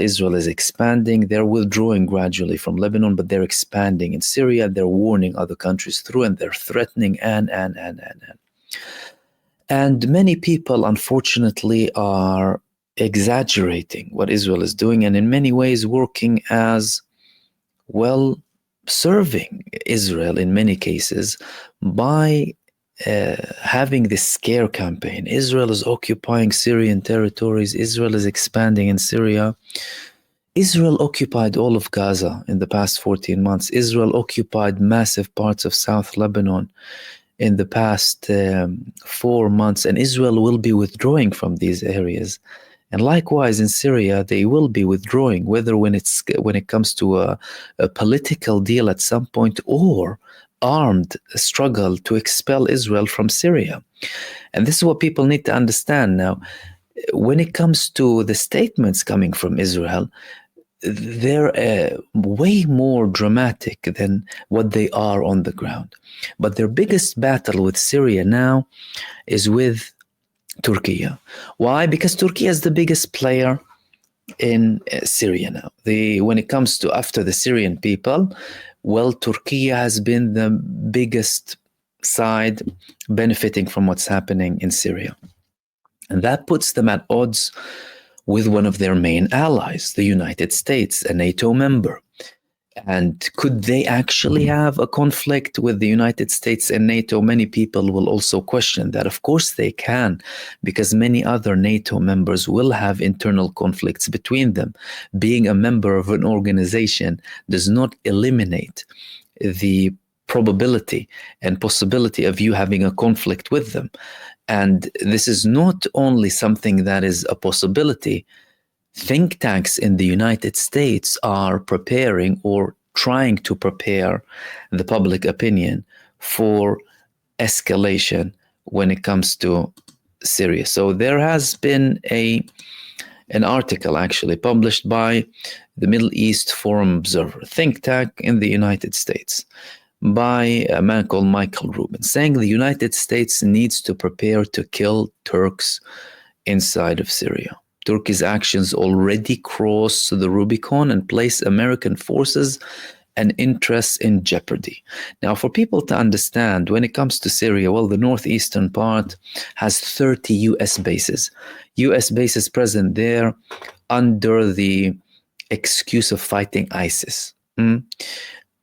Israel is expanding. They're withdrawing gradually from Lebanon, but they're expanding in Syria. They're warning other countries through, and they're threatening and. And many people, unfortunately, are exaggerating what Israel is doing, and in many ways working as well, serving Israel in many cases by having this scare campaign. Israel is occupying Syrian territories. Israel is expanding in Syria. Israel occupied all of Gaza in the past 14 months. Israel occupied massive parts of South Lebanon in the past 4 months, and Israel will be withdrawing from these areas. And likewise in Syria, they will be withdrawing, whether when it comes to a political deal at some point or armed struggle to expel Israel from Syria. And this is what people need to understand now. When it comes to the statements coming from Israel, they're way more dramatic than what they are on the ground. But their biggest battle with Syria now is with Turkey. Why? Because Turkey is the biggest player in Syria now. When it comes to after the Syrian people, well, Turkey has been the biggest side benefiting from what's happening in Syria. And that puts them at odds with one of their main allies, the United States, a NATO member. And could they actually have a conflict with the United States and NATO? Many people will also question that. Of course they can, because many other NATO members will have internal conflicts between them. Being a member of an organization does not eliminate the probability and possibility of you having a conflict with them. And this is not only something that is a possibility. Think tanks in the United States are preparing or trying to prepare the public opinion for escalation when it comes to Syria. So there has been an article actually published by the Middle East Forum Observer, think tank in the United States, by a man called Michael Rubin, saying the United States needs to prepare to kill Turks inside of Syria. Turkey's actions already cross the Rubicon and place American forces and interests in jeopardy. Now, for people to understand, when it comes to Syria, well, the northeastern part has 30 U.S. bases. U.S. bases present there under the excuse of fighting ISIS.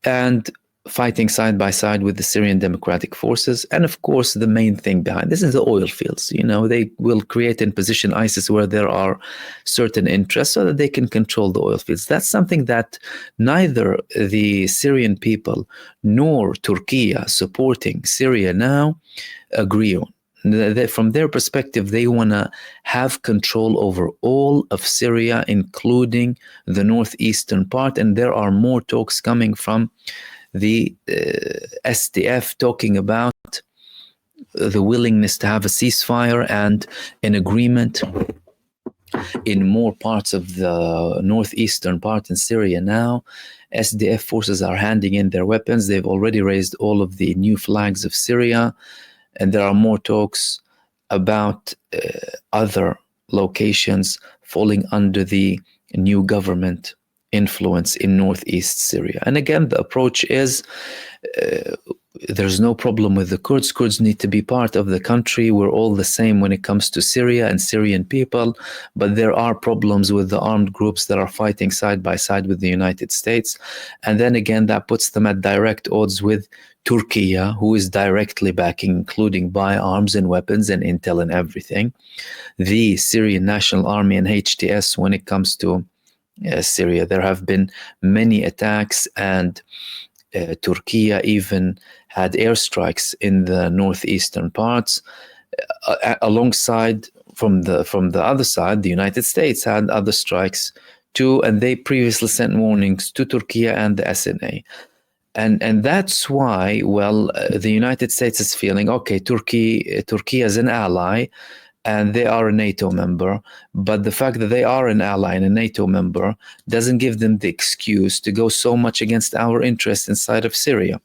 And fighting side by side with the Syrian Democratic Forces. And of course, the main thing behind this is the oil fields. You know, they will create and position ISIS where there are certain interests so that they can control the oil fields. That's something that neither the Syrian people nor Turkey supporting Syria now agree on. From their perspective, they want to have control over all of Syria, including the northeastern part. And there are more talks coming from the SDF talking about the willingness to have a ceasefire and an agreement in more parts of the northeastern part in Syria now. SDF forces are handing in their weapons. They've already raised all of the new flags of Syria, and there are more talks about other locations falling under the new government influence in northeast Syria. And again, the approach is there's no problem with the Kurds. Kurds need to be part of the country. We're all the same when it comes to Syria and Syrian people, but there are problems with the armed groups that are fighting side by side with the United States. And then again, that puts them at direct odds with Turkey, who is directly backing, including by arms and weapons and intel and everything, the Syrian National Army and HTS when it comes to Syria. There have been many attacks, and Turkey even had airstrikes in the northeastern parts. Alongside, from the other side, the United States had other strikes too, and they previously sent warnings to Turkey and the SNA. And that's why, well, the United States is feeling, okay, Turkey is an ally, and they are a NATO member, but the fact that they are an ally and a NATO member doesn't give them the excuse to go so much against our interests inside of Syria.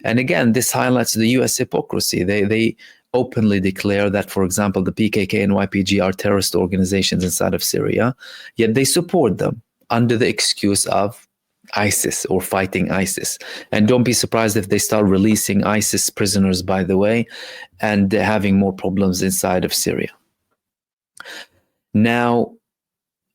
And again, this highlights the US hypocrisy. They openly declare that, for example, the PKK and YPG are terrorist organizations inside of Syria, yet they support them. under the excuse of ISIS or fighting ISIS. And don't be surprised if they start releasing ISIS prisoners, by the way, and having more problems inside of Syria. Now,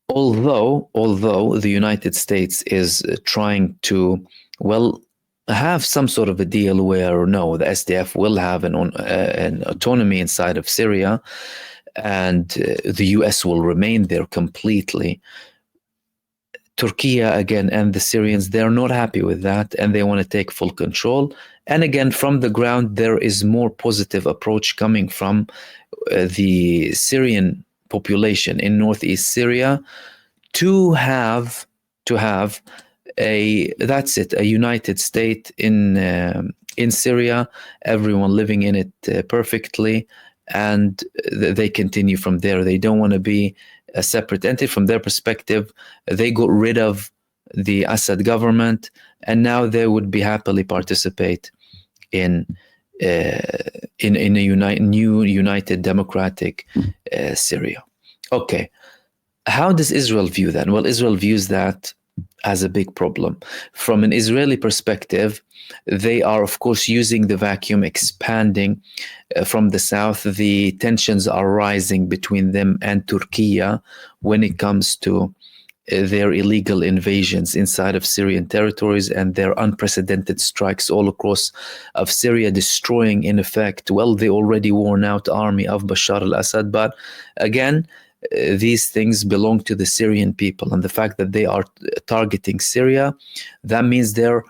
although the United States is trying to, well, have some sort of a deal where, no, the SDF will have an autonomy inside of Syria, and the US will remain there completely. Turkey, again, and the Syrians, they're not happy with that, and they want to take full control. And again, from the ground, there is more positive approach coming from the Syrian population in northeast Syria to have a united state in Syria, everyone living in it perfectly, and they continue from there. They don't want to be a separate entity. From their perspective, they got rid of the Assad government, and now they would be happily participate in a new united democratic Syria. Okay, how does Israel view that? Well, Israel views that as a big problem. From an Israeli perspective, they are, of course, using the vacuum, expanding from the south. The tensions are rising between them and Turkey when it comes to their illegal invasions inside of Syrian territories and their unprecedented strikes all across of Syria, destroying, in effect, well, the already worn out army of Bashar al-Assad. But again, these things belong to the Syrian people, and the fact that they are targeting Syria, that means they're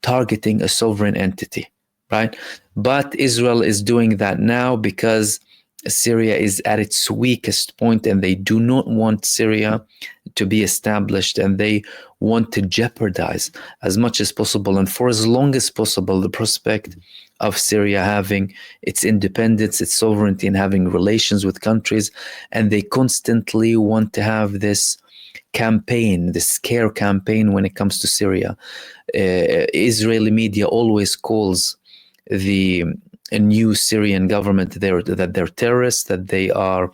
targeting a sovereign entity, right? But Israel is doing that now because Syria is at its weakest point, and they do not want Syria to be established, and they want to jeopardize as much as possible and for as long as possible the prospect of Syria having its independence, its sovereignty, and having relations with countries. And they constantly want to have this campaign, the scare campaign when it comes to Syria. Israeli media always calls the new Syrian government that they're terrorists, that they are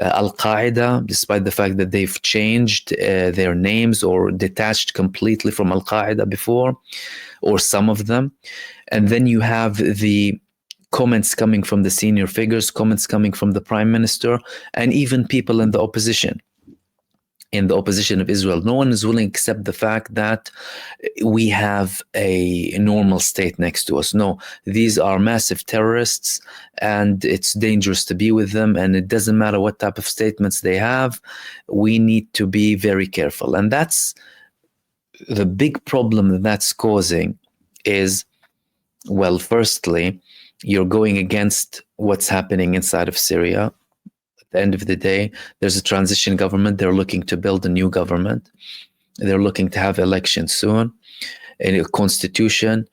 Al-Qaeda, despite the fact that they've changed their names or detached completely from Al-Qaeda before, or some of them. And then you have the comments coming from the senior figures, comments coming from the prime minister, and even people in the opposition of Israel. No one is willing to accept the fact that we have a normal state next to us. No, these are massive terrorists, and it's dangerous to be with them, and it doesn't matter what type of statements they have. We need to be very careful. And that's the big problem that's causing is, well, firstly, you're going against what's happening inside of Syria. At the end of the day, there's a transition government. They're looking to build a new government. They're looking to have elections soon, a constitution,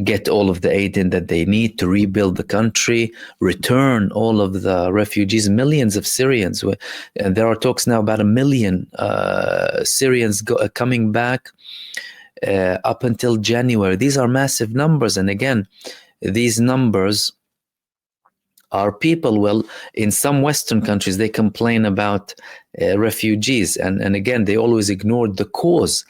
get all of the aid in that they need to rebuild the country, return all of the refugees, millions of Syrians. And there are talks now about 1 million Syrians coming back up until January. These are massive numbers. And again, these numbers are people. Well, in some Western countries, they complain about refugees. And again, they always ignored the cause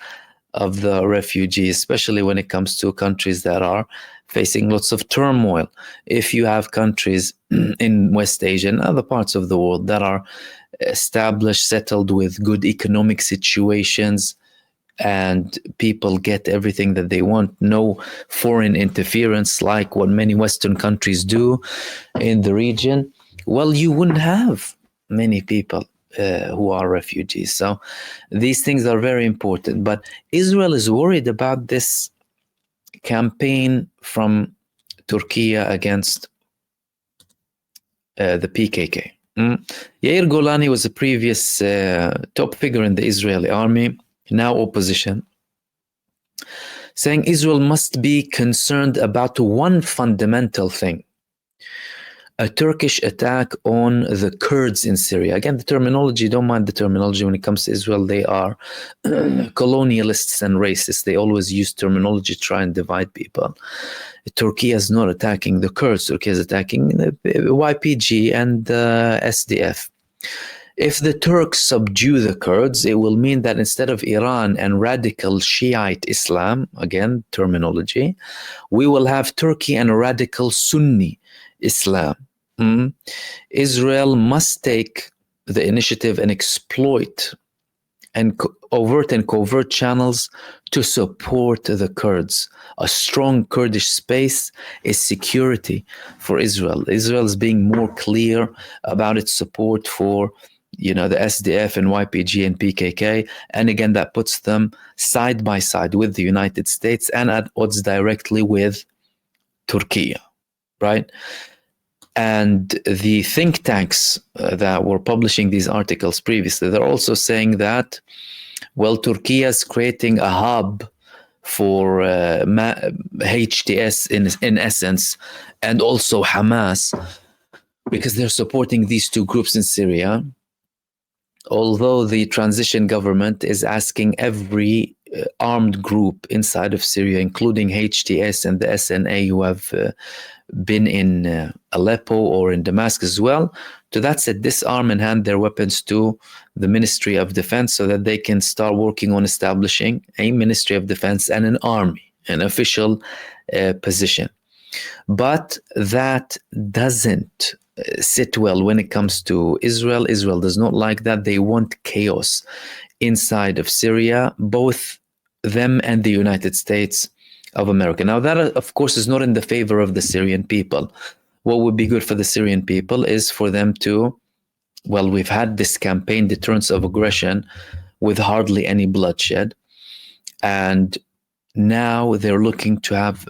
of the refugees, especially when it comes to countries that are facing lots of turmoil. If you have countries in West Asia and other parts of the world that are established, settled with good economic situations, and people get everything that they want, no foreign interference like what many Western countries do in the region, well, you wouldn't have many people who are refugees. So these things are very important. But Israel is worried about this campaign from Turkey against the PKK. Yair Golani was a previous top figure in the Israeli army, now opposition, saying Israel must be concerned about one fundamental thing: a Turkish attack on the Kurds in Syria. Again, the terminology, don't mind the terminology when it comes to Israel. They are colonialists and racists. They always use terminology to try and divide people. Turkey is not attacking the Kurds. Turkey is attacking the YPG and the SDF. If the Turks subdue the Kurds, it will mean that instead of Iran and radical Shiite Islam, again, terminology, we will have Turkey and radical Sunni Islam. Israel must take the initiative and exploit and overt and covert channels to support the Kurds. A strong Kurdish space is security for Israel. Israel is being more clear about its support for, the SDF and YPG and PKK. And again, that puts them side by side with the United States and at odds directly with Turkey, right? And the think tanks that were publishing these articles previously, they're also saying that, well, Turkey is creating a hub for HTS in essence, and also Hamas, because they're supporting these two groups in Syria. Although the transition government is asking every armed group inside of Syria, including HTS and the SNA who have been in Aleppo or in Damascus as well, to that said, disarm and hand their weapons to the Ministry of Defense so that they can start working on establishing a Ministry of Defense and an army, an official position. But that doesn't sit well when it comes to Israel. Israel does not like that. They want chaos inside of Syria, both them and the United States of America. Now, that, of course, is not in the favor of the Syrian people. What would be good for the Syrian people is for them to, well, we've had this campaign, deterrence of aggression, with hardly any bloodshed. And now they're looking to have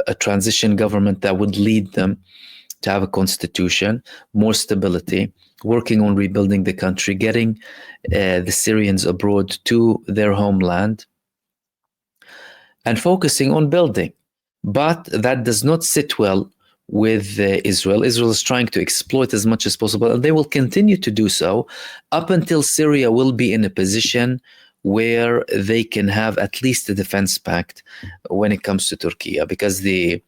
a transition government that would lead them to have a constitution, more stability, working on rebuilding the country, getting the Syrians abroad to their homeland, and focusing on building. But that does not sit well with Israel. Israel is trying to exploit as much as possible, and they will continue to do so up until Syria will be in a position where they can have at least a defense pact when it comes to Turkey. Because the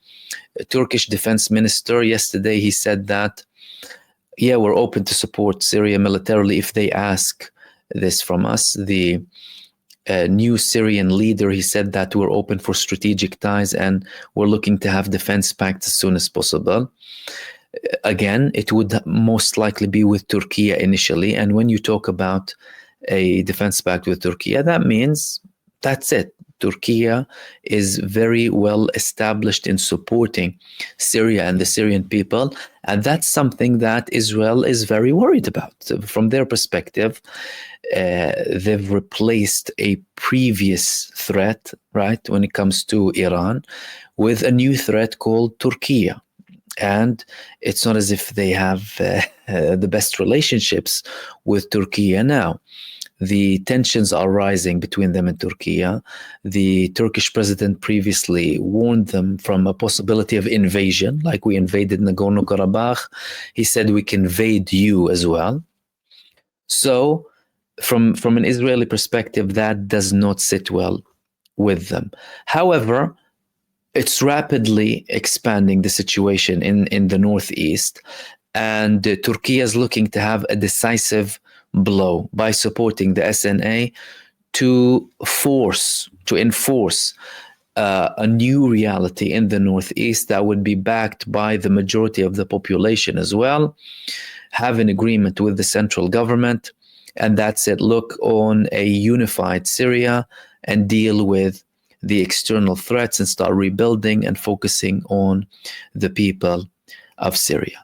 Turkish defense minister yesterday, he said that, yeah, we're open to support Syria militarily if they ask this from us. The new Syrian leader, he said that we're open for strategic ties and we're looking to have defense pacts as soon as possible. Again, it would most likely be with Turkey initially. And when you talk about a defense pact with Turkey, that means that's it. Turkey is very well established in supporting Syria and the Syrian people. And that's something that Israel is very worried about. From their perspective, they've replaced a previous threat, right, when it comes to Iran, with a new threat called Turkey. And it's not as if they have the best relationships with Turkey now. The tensions are rising between them and Turkey. The Turkish president previously warned them from a possibility of invasion, like we invaded Nagorno-Karabakh. He said we can invade you as well. So from an Israeli perspective, that does not sit well with them. However, it's rapidly expanding the situation in the northeast, and Turkey is looking to have a decisive blow by supporting the SNA to enforce a new reality in the northeast that would be backed by the majority of the population as well, have an agreement with the central government, and that's it. Look on a unified Syria and deal with the external threats and start rebuilding and focusing on the people of Syria.